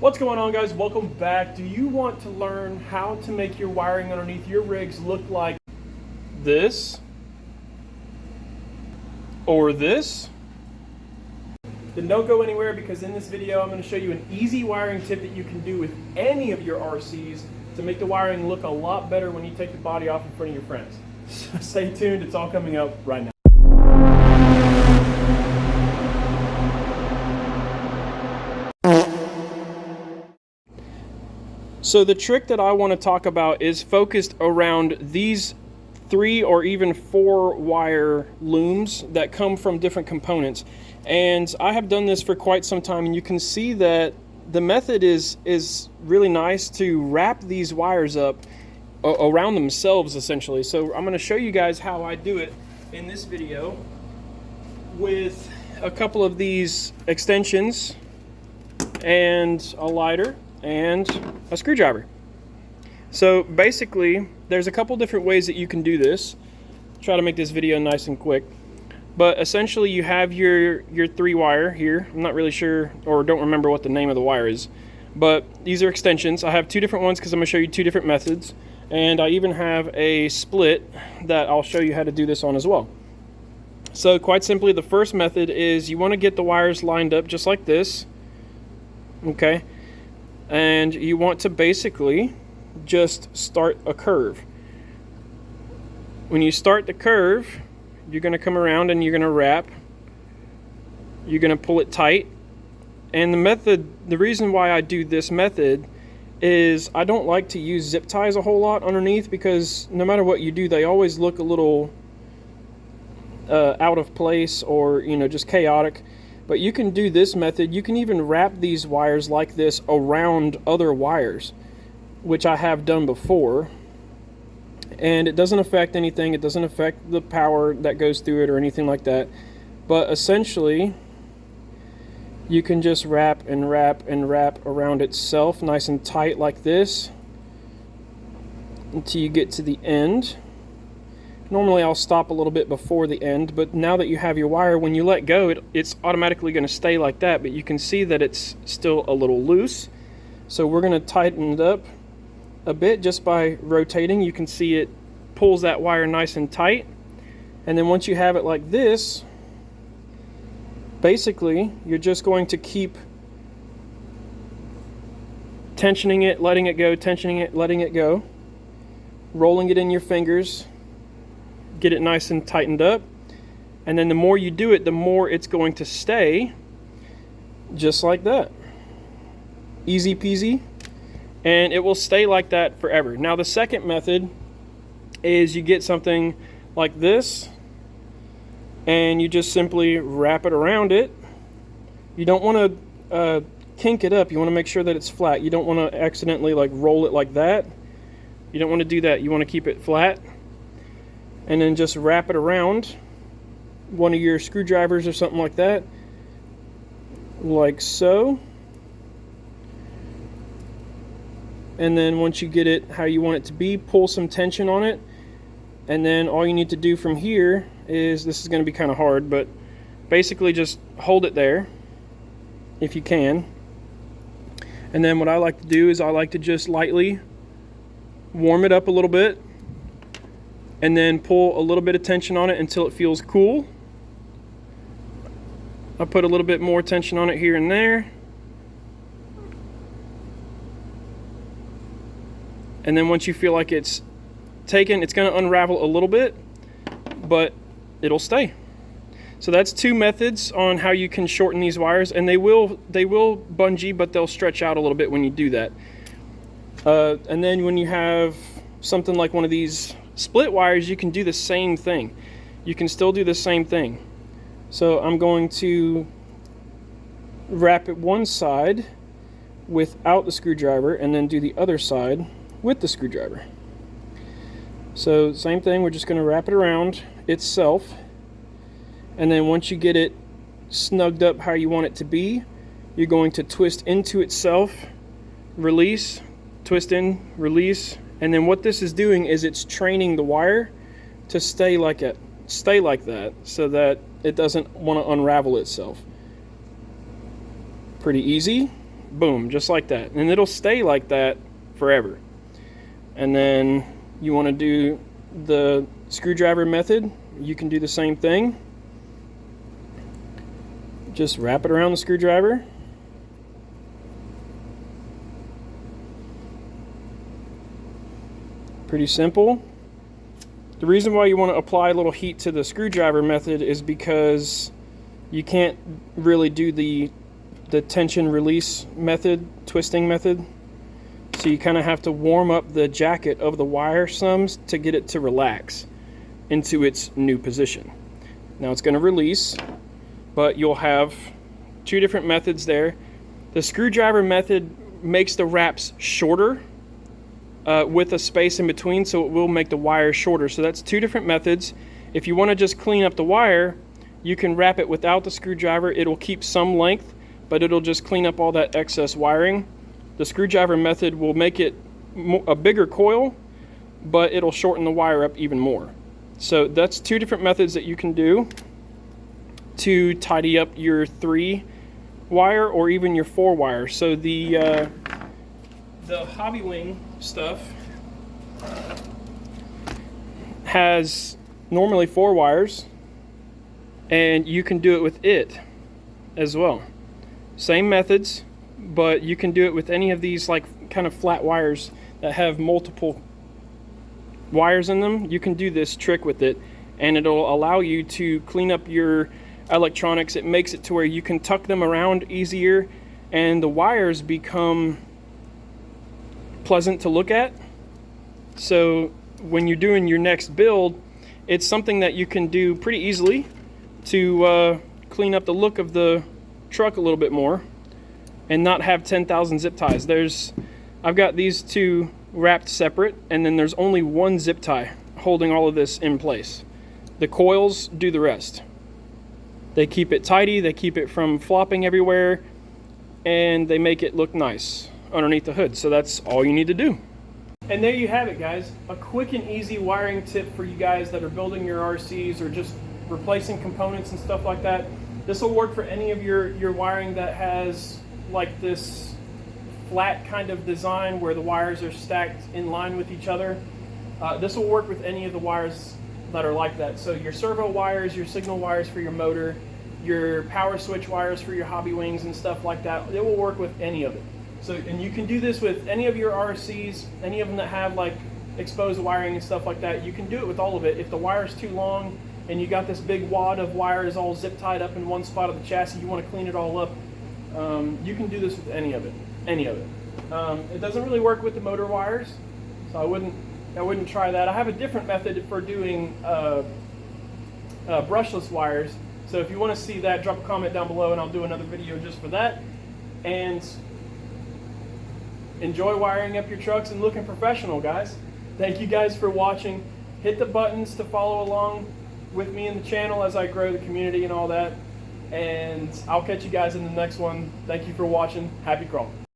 What's going on, guys? Welcome back. Do you want to learn how to make your wiring underneath your rigs look like this or this? Then don't go anywhere, because in this video I'm going to show you an easy wiring tip that you can do with any of your RCs to make the wiring look a lot better when you take the body off in front of your friends. So stay tuned, it's all coming up right now. So the trick that I want to talk about is focused around these 3 or even 4 wire looms that come from different components. And I have done this for quite some time, and you can see that the method is really nice to wrap these wires up around themselves, essentially. So I'm going to show you guys how I do it in this video with a couple of these extensions and a lighter and a screwdriver. So basically there's a couple different ways that you can do this. Try to make this video nice and quick, but essentially you have your 3 wire here. I'm not really sure, or don't remember what the name of the wire is, but these are extensions. I have 2 different ones because I'm going to show you 2 different methods, and I even have a split that I'll show you how to do this on as well. So quite simply, the first method is you want to get the wires lined up just like this, okay? And you want to basically just start a curve. When you start the curve, you're going to come around and you're going to wrap. You're going to pull it tight. And the reason why I do this method is I don't like to use zip ties a whole lot underneath, because no matter what you do, they always look a little out of place, or just chaotic. But you can do this method. You can even wrap these wires like this around other wires, which I have done before, and it doesn't affect anything. It doesn't affect the power that goes through it or anything like that. But essentially you can just wrap and wrap and wrap around itself nice and tight like this until you get to the end. Normally I'll stop a little bit before the end, but now that you have your wire, when you let go, it's automatically going to stay like that, but you can see that it's still a little loose. So we're going to tighten it up a bit just by rotating. You can see it pulls that wire nice and tight. And then once you have it like this, basically you're just going to keep tensioning it, letting it go, tensioning it, letting it go, rolling it in your fingers, get it nice and tightened up. And then the more you do it, the more it's going to stay just like that. Easy peasy. And it will stay like that forever. Now the second method is you get something like this and you just simply wrap it around it. You don't want to kink it up. You want to make sure that it's flat. You don't want to accidentally roll it like that. You don't want to do that. You want to keep it flat. And then just wrap it around one of your screwdrivers or something like that, like so. And then once you get it how you want it to be, pull some tension on it. And then all you need to do from here is, this is going to be kind of hard, but basically just hold it there if you can. And then what I like to do is I like to just lightly warm it up a little bit, and then pull a little bit of tension on it until it feels cool. I'll put a little bit more tension on it here and there. And then once you feel like it's taken, it's going to unravel a little bit, but it'll stay. So that's 2 methods on how you can shorten these wires, and they will bungee, but they'll stretch out a little bit when you do that. And then when you have something like one of these split wires, you can do the same thing. You can still do the same thing. So I'm going to wrap it one side without the screwdriver and then do the other side with the screwdriver. So same thing, we're just going to wrap it around itself, and then once you get it snugged up how you want it to be, you're going to twist into itself, release, twist in, release. And then what this is doing is it's training the wire to stay like that, so that it doesn't want to unravel itself. Pretty easy, boom, just like that. And it'll stay like that forever. And then you want to do the screwdriver method, you can do the same thing. Just wrap it around the screwdriver. Pretty simple. The reason why you want to apply a little heat to the screwdriver method is because you can't really do the tension release method, twisting method. So you kind of have to warm up the jacket of the wire some to get it to relax into its new position. Now it's going to release, but you'll have two different methods there. The screwdriver method makes the wraps shorter with a space in between, so it will make the wire shorter. So that's two different methods. If you want to just clean up the wire, you can wrap it without the screwdriver. It'll keep some length, but it'll just clean up all that excess wiring. The screwdriver method will make it a bigger coil, but it'll shorten the wire up even more. So that's two different methods that you can do to tidy up your 3 wire or even your 4 wire. So the Hobby Wing stuff has normally 4 wires, and you can do it with it as well. Same methods, but you can do it with any of these like kind of flat wires that have multiple wires in them. You can do this trick with it, and it'll allow you to clean up your electronics. It makes it to where you can tuck them around easier, and the wires become pleasant to look at. So when you're doing your next build, it's something that you can do pretty easily to clean up the look of the truck a little bit more and not have 10,000 zip ties. I've got these 2 wrapped separate, and then there's only 1 zip tie holding all of this in place. The coils do the rest. They keep it tidy, they keep it from flopping everywhere, and they make it look nice underneath the hood. So that's all you need to do. And there you have it, guys. A quick and easy wiring tip for you guys that are building your RCs or just replacing components and stuff like that. This will work for any of your wiring that has like this flat kind of design where the wires are stacked in line with each other. This will work with any of the wires that are like that. So your servo wires, your signal wires for your motor, your power switch wires for your Hobby Wings and stuff like that. It will work with any of it. So, and you can do this with any of your RCs, any of them that have like exposed wiring and stuff like that. You can do it with all of it. If the wire's too long and you got this big wad of wires all zip tied up in one spot of the chassis, you want to clean it all up, you can do this with any of it. It doesn't really work with the motor wires, so I wouldn't try that. I have a different method for doing brushless wires. So if you want to see that, drop a comment down below and I'll do another video just for that. And enjoy wiring up your trucks and looking professional, guys. Thank you guys for watching. Hit the buttons to follow along with me in the channel as I grow the community and all that. And I'll catch you guys in the next one. Thank you for watching. Happy crawling.